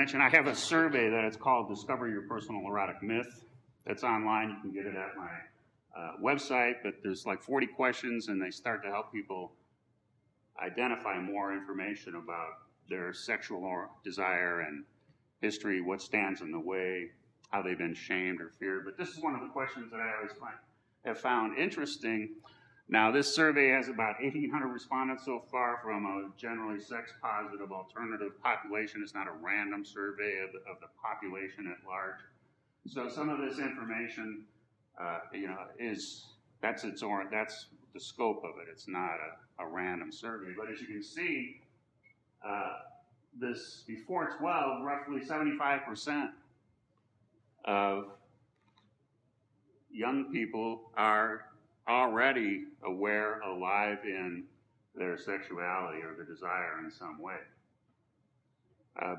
mention, I have a survey that it's called Discover Your Personal Erotic Myth. That's online. You can get it at my website, but there's like 40 questions, and they start to help people identify more information about their sexual desire and history, what stands in the way, how they've been shamed or feared. But this is one of the questions that I always have found interesting. Now, this survey has about 1,800 respondents so far from a generally sex-positive alternative population. It's not a random survey of the population at large. So some of this information, that's the scope of it. It's not a random survey. But as you can see, this before 12, roughly 75% of young people are already aware, alive in their sexuality or their desire in some way.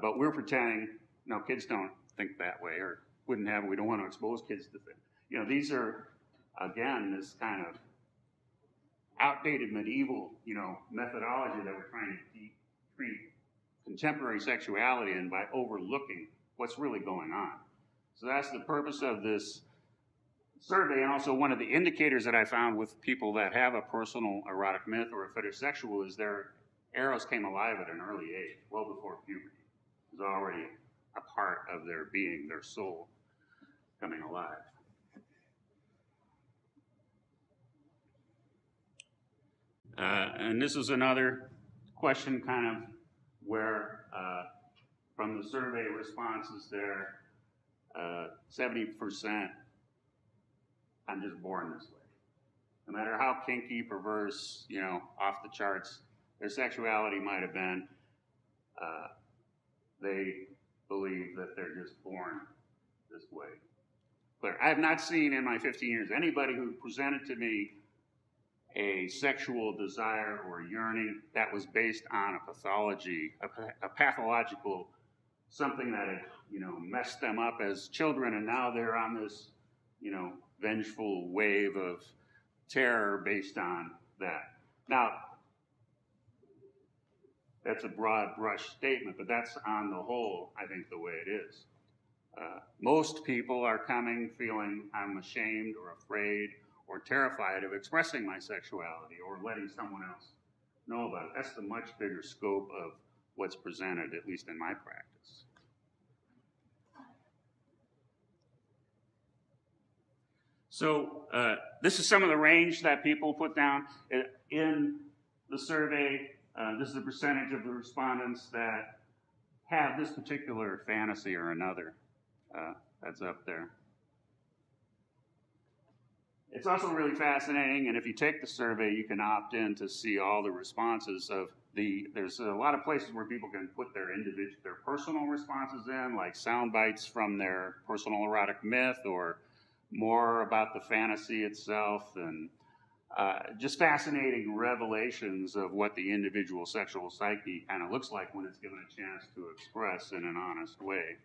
But we're pretending, no, kids don't think that way, or wouldn't have, we don't want to expose kids to things. These are, again, this kind of outdated medieval, methodology that we're trying to treat contemporary sexuality in by overlooking what's really going on. So that's the purpose of this survey, and also one of the indicators that I found with people that have a personal erotic myth or a fetish sexual is their eros came alive at an early age, well before puberty. It was already a part of their being, their soul coming alive. And this is another question kind of where from the survey responses there, 70%, I'm just born this way. No matter how kinky, perverse, off the charts their sexuality might have been, they believe that they're just born this way. But I have not seen in my 15 years anybody who presented to me a sexual desire or yearning that was based on a pathology, a pathological, something that had, messed them up as children, and now they're on this, vengeful wave of terror based on that. Now, that's a broad brush statement, but that's on the whole, I think, the way it is. Most people are coming feeling I'm ashamed or afraid or terrified of expressing my sexuality or letting someone else know about it. That's the much bigger scope of what's presented, at least in my practice. So this is some of the range that people put down in the survey. This is the percentage of the respondents that have this particular fantasy or another. That's up there. It's also really fascinating, and if you take the survey, you can opt in to see all the responses of there's a lot of places where people can put their personal responses in, like sound bites from their personal erotic myth or more about the fantasy itself, and just fascinating revelations of what the individual sexual psyche kind of looks like when it's given a chance to express in an honest way.